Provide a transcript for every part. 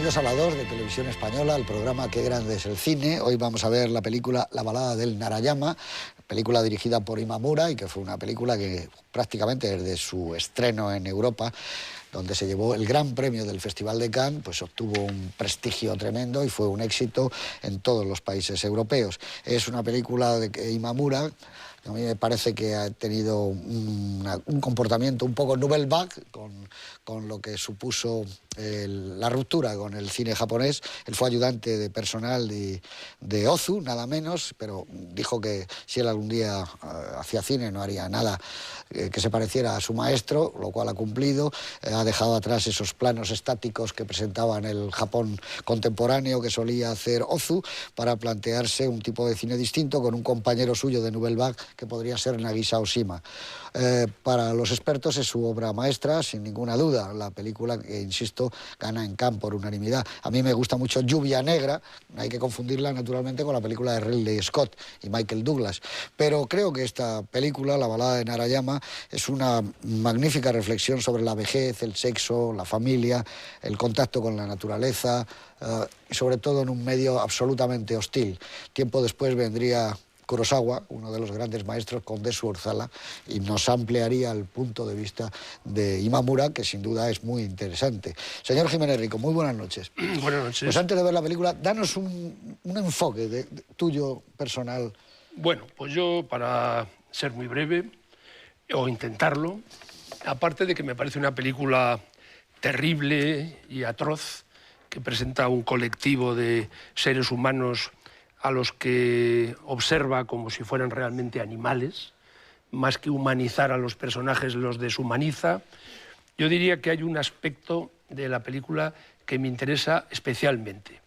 Bienvenidos a la 2 de Televisión Española, el programa Qué grande es el cine. Hoy vamos a ver la película La balada del Narayama, película dirigida por Imamura y que fue una película que prácticamente desde su estreno en Europa, donde se llevó el gran premio del Festival de Cannes, pues obtuvo un prestigio tremendo y fue un éxito en todos los países europeos. Es una película de Imamura. A mí me parece que ha tenido un comportamiento un poco nouvelle vague con lo que supuso la ruptura con el cine japonés. Él fue ayudante de personal de Ozu, nada menos, pero dijo que si él algún día hacía cine no haría nada que se pareciera a su maestro, lo cual ha cumplido. Ha dejado atrás esos planos estáticos que presentaban el Japón contemporáneo que solía hacer Ozu para plantearse un tipo de cine distinto con un compañero suyo de nouvelle vague que podría ser Nagisa Oshima. Para los expertos es su obra maestra, sin ninguna duda. La película que, insisto, gana en Cannes por unanimidad. A mí me gusta mucho Lluvia Negra, no hay que confundirla naturalmente con la película de Ridley Scott y Michael Douglas, pero creo que esta película, La balada de Narayama, es una magnífica reflexión sobre la vejez, el sexo, la familia, el contacto con la naturaleza, y sobre todo en un medio absolutamente hostil. Tiempo después vendría Kurosawa, uno de los grandes maestros, con Desu Orzala, y nos ampliaría el punto de vista de Imamura, que sin duda es muy interesante. Señor Jiménez Rico, muy buenas noches. Buenas noches. Pues antes de ver la película, danos un enfoque tuyo personal. Bueno, pues yo, para ser muy breve, o intentarlo, aparte de que me parece una película terrible y atroz, que presenta un colectivo de seres humanos a los que observa como si fueran realmente animales, más que humanizar a los personajes los deshumaniza. Yo diría que hay un aspecto de la película que me interesa especialmente,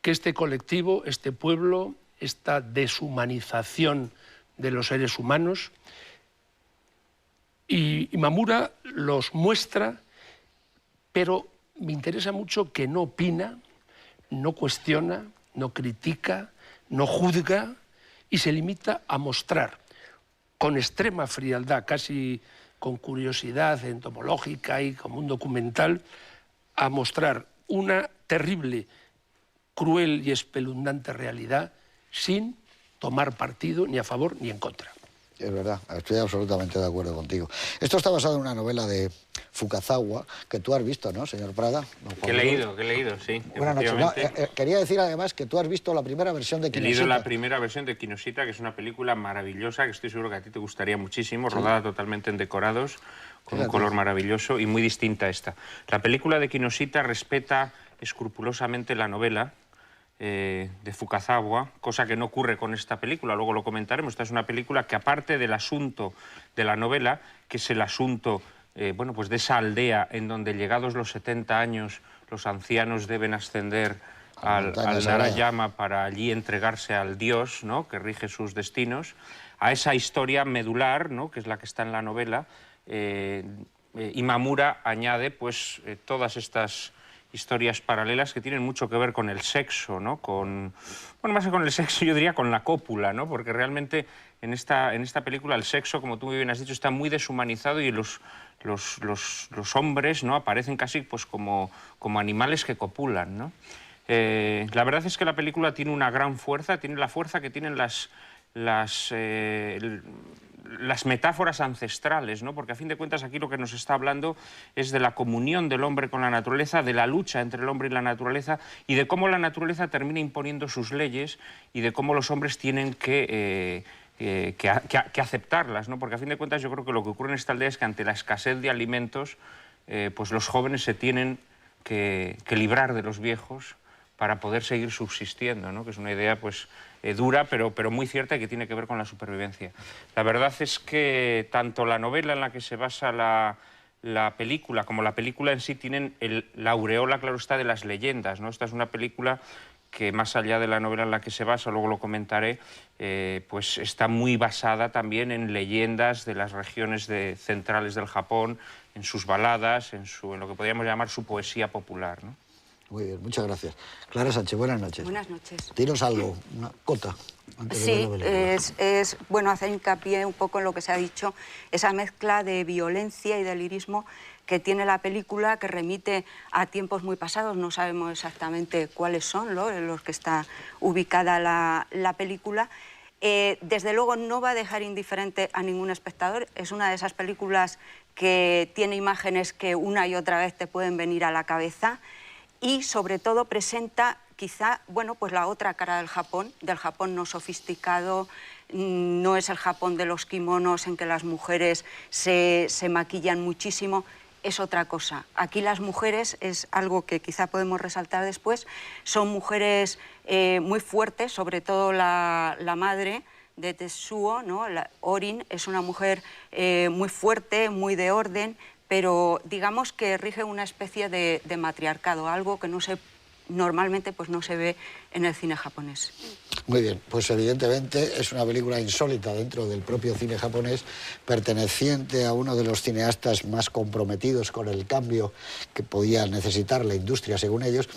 que este colectivo, este pueblo, esta deshumanización de los seres humanos, y Imamura los muestra, pero me interesa mucho que no opina, no cuestiona, no critica, no juzga y se limita a mostrar con extrema frialdad, casi con curiosidad entomológica y como un documental, a mostrar una terrible, cruel y espeluznante realidad sin tomar partido ni a favor ni en contra. Es verdad, estoy absolutamente de acuerdo contigo. Esto está basado en una novela de Fukazawa, que tú has visto, ¿no, señor Prada? Que he leído, sí. Buenas noches. No, quería decir además que tú has visto la primera versión de Kinoshita. He leído la primera versión de Kinoshita, que es una película maravillosa, que estoy seguro que a ti te gustaría muchísimo, sí, rodada totalmente en decorados, con un color maravilloso y muy distinta a esta. La película de Kinoshita respeta escrupulosamente la novela de Fukazawa, cosa que no ocurre con esta película, luego lo comentaremos. Esta es una película que, aparte del asunto de la novela, que es el asunto bueno, pues de esa aldea en donde, llegados los 70 años, los ancianos deben ascender al Narayama para allí entregarse al dios, ¿no?, que rige sus destinos, a esa historia medular, ¿no?, que es la que está en la novela. Imamura añade pues todas estas historias paralelas que tienen mucho que ver con el sexo, ¿no? Bueno, más que con el sexo, yo diría con la cópula, ¿no? Porque realmente en esta película el sexo, como tú muy bien has dicho, está muy deshumanizado y los hombres, ¿no?, aparecen casi pues como animales que copulan, ¿no? La verdad es que la película tiene una gran fuerza, tiene la fuerza que tienen las metáforas ancestrales, ¿no? Porque a fin de cuentas aquí lo que nos está hablando es de la comunión del hombre con la naturaleza, de la lucha entre el hombre y la naturaleza y de cómo la naturaleza termina imponiendo sus leyes y de cómo los hombres tienen que aceptarlas, ¿no? Porque a fin de cuentas yo creo que lo que ocurre en esta aldea es que ante la escasez de alimentos pues los jóvenes se tienen que librar de los viejos para poder seguir subsistiendo, ¿no? Que es una idea pues dura, pero muy cierta y que tiene que ver con la supervivencia. La verdad es que tanto la novela en la que se basa la película como la película en sí tienen la aureola, claro está, de las leyendas, ¿no? Esta es una película que, más allá de la novela en la que se basa, luego lo comentaré, pues está muy basada también en leyendas de las regiones centrales del Japón, en sus baladas, en lo que podríamos llamar su poesía popular, ¿no? Muy bien, muchas gracias. Clara Sánchez, buenas noches. Buenas noches. Dinos algo, una cota. Antes de ver Sí, la película. es bueno hacer hincapié un poco en lo que se ha dicho, esa mezcla de violencia y de lirismo que tiene la película, que remite a tiempos muy pasados, no sabemos exactamente cuáles son en los que está ubicada la película. Desde luego no va a dejar indiferente a ningún espectador, es una de esas películas que tiene imágenes que una y otra vez te pueden venir a la cabeza y sobre todo presenta quizá, bueno, pues la otra cara del Japón no sofisticado, no es el Japón de los kimonos en que las mujeres se maquillan muchísimo, es otra cosa. Aquí las mujeres, es algo que quizá podemos resaltar después, son mujeres muy fuertes, sobre todo la madre de Tetsuo, ¿no? Orin es una mujer muy fuerte, muy de orden, pero digamos que rige una especie de matriarcado, algo que normalmente pues no se ve en el cine japonés. Muy bien, pues evidentemente es una película insólita dentro del propio cine japonés, perteneciente a uno de los cineastas más comprometidos con el cambio que podía necesitar la industria, según ellos.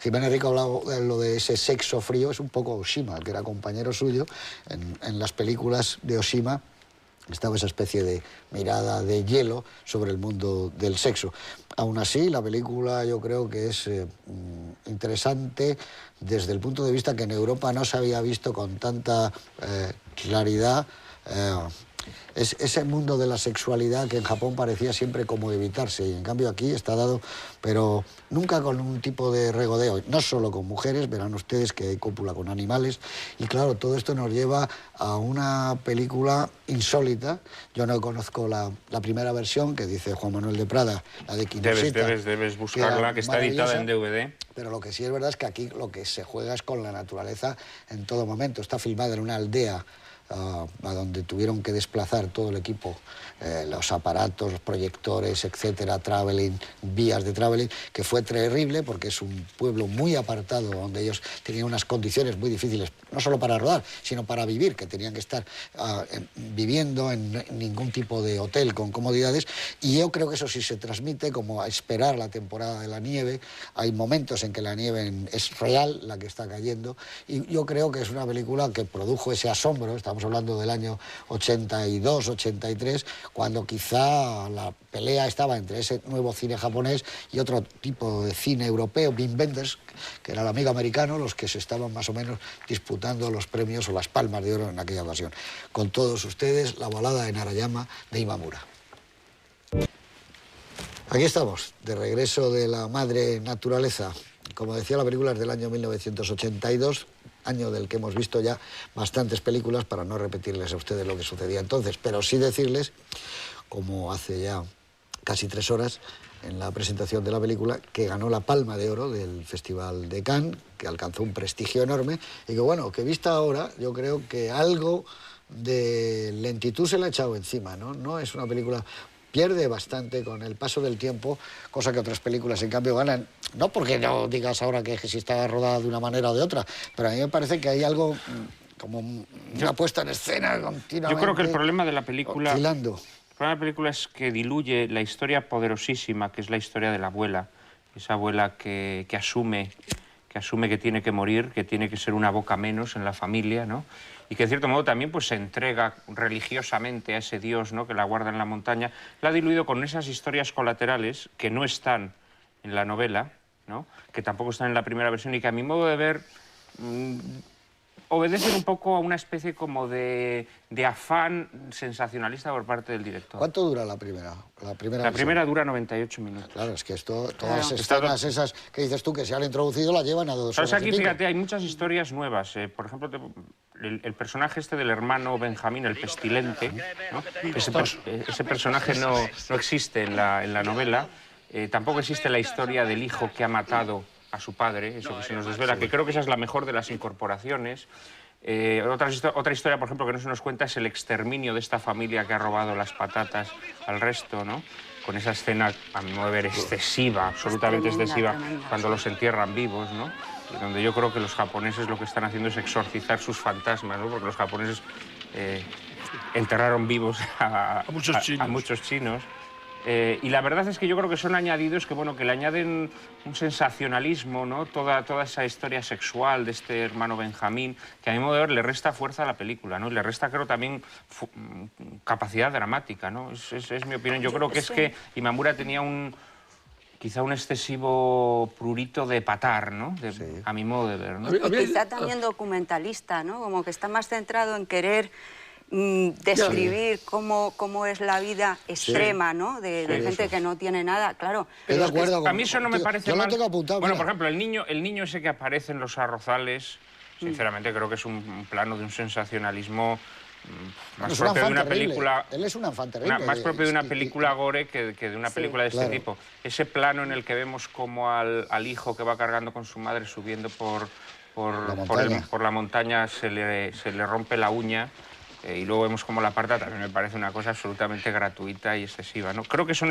Jiménez Rico ha hablado de lo de ese sexo frío, es un poco Oshima, que era compañero suyo en las películas de Oshima. Estaba esa especie de mirada de hielo sobre el mundo del sexo. Aún así, la película yo creo que es interesante desde el punto de vista que en Europa no se había visto con tanta claridad es ese mundo de la sexualidad que en Japón parecía siempre como evitarse, y en cambio aquí está dado, pero nunca con un tipo de regodeo, no solo con mujeres, verán ustedes que hay cópula con animales, y claro, todo esto nos lleva a una película insólita. Yo no conozco la primera versión, que dice Juan Manuel de Prada, la de Kinoshita. Debes buscarla, que está editada en DVD. Pero lo que sí es verdad es que aquí lo que se juega es con la naturaleza en todo momento. Está filmada en una aldea a donde tuvieron que desplazar todo el equipo, los aparatos, los proyectores, etcétera, traveling, vías de traveling, que fue terrible porque es un pueblo muy apartado donde ellos tenían unas condiciones muy difíciles, no solo para rodar, sino para vivir, que tenían que estar viviendo en ningún tipo de hotel con comodidades, y yo creo que eso sí se transmite como a esperar la temporada de la nieve. Hay momentos en que la nieve es real, la que está cayendo, y yo creo que es una película que produjo ese asombro. Estamos hablando del año 82, 83, cuando quizá la pelea estaba entre ese nuevo cine japonés y otro tipo de cine europeo, Wim Wenders, que era el amigo americano, los que se estaban más o menos disputando los premios o las palmas de oro en aquella ocasión. Con todos ustedes, la balada de Narayama de Imamura. Aquí estamos, de regreso de la madre naturaleza. Como decía, la película es del año 1982, año del que hemos visto ya bastantes películas, para no repetirles a ustedes lo que sucedía entonces, pero sí decirles, como hace ya casi 3 horas, en la presentación de la película, que ganó la Palma de Oro del Festival de Cannes, que alcanzó un prestigio enorme, y que bueno, que vista ahora, yo creo que algo de lentitud se le ha echado encima, ¿no? No es una película... Pierde bastante con el paso del tiempo, cosa que otras películas en cambio ganan. No porque no digas ahora que si está rodada de una manera o de otra, pero a mí me parece que hay algo como una puesta en escena continuamente. Yo creo que el problema de la película... Oscilando. El problema de la película es que diluye la historia poderosísima, que es la historia de la abuela. Esa abuela que asume que tiene que morir, que tiene que ser una boca menos en la familia, ¿no? Y que, de cierto modo, también pues, se entrega religiosamente a ese Dios, ¿no?, que la guarda en la montaña. La ha diluido con esas historias colaterales que no están en la novela, ¿no?, que tampoco están en la primera versión, y que, a mi modo de ver, obedecen un poco a una especie como de afán sensacionalista por parte del director. ¿Cuánto dura la primera? La primera dura 98 minutos. Claro, es que esto, todas las escenas esas que dices tú que se han introducido la llevan a 2 horas. Aquí, fíjate, hay muchas historias nuevas. Por ejemplo, el personaje este del hermano Benjamín, el pestilente, ¿no? Ese personaje no existe en la novela. Tampoco existe la historia del hijo que ha matado a su padre, eso que se nos desvela, que creo que esa es la mejor de las incorporaciones. Otra historia, por ejemplo, que no se nos cuenta es el exterminio de esta familia que ha robado las patatas al resto, ¿no? Con esa escena, a mi modo de ver, excesiva, absolutamente excesiva, cuando los entierran vivos, ¿no? Y donde yo creo que los japoneses lo que están haciendo es exorcizar sus fantasmas, ¿no? Porque los japoneses enterraron vivos a muchos chinos. Y la verdad es que yo creo que son añadidos que, bueno, que le añaden un sensacionalismo, ¿no? Toda esa historia sexual de este hermano Benjamín, que a mi modo de ver le resta fuerza a la película, ¿no? Y le resta, creo, también capacidad dramática, ¿no? Es mi opinión. Yo creo que es que Imamura tenía quizá un excesivo prurito de patar, ¿no? A mi modo de ver, ¿no? Y quizá también documentalista, ¿no? Como que está más centrado en querer describir cómo es la vida extrema, ¿no? De gente que no tiene nada, claro. Estoy de acuerdo A mí eso no me parece yo mal. lo tengo apuntado. Bueno, mira. por ejemplo, el niño ese que aparece en Los Arrozales, sinceramente creo que es un plano de un sensacionalismo más Es un propio de afán una terrible. película. Él es un afán terrible. Más propio de una película gore que de una película de este claro. tipo. Ese plano en el que vemos como al hijo que va cargando con su madre subiendo por la montaña se le rompe la uña. Y luego vemos cómo la aparta, también me parece una cosa absolutamente gratuita y excesiva, ¿no? Creo que son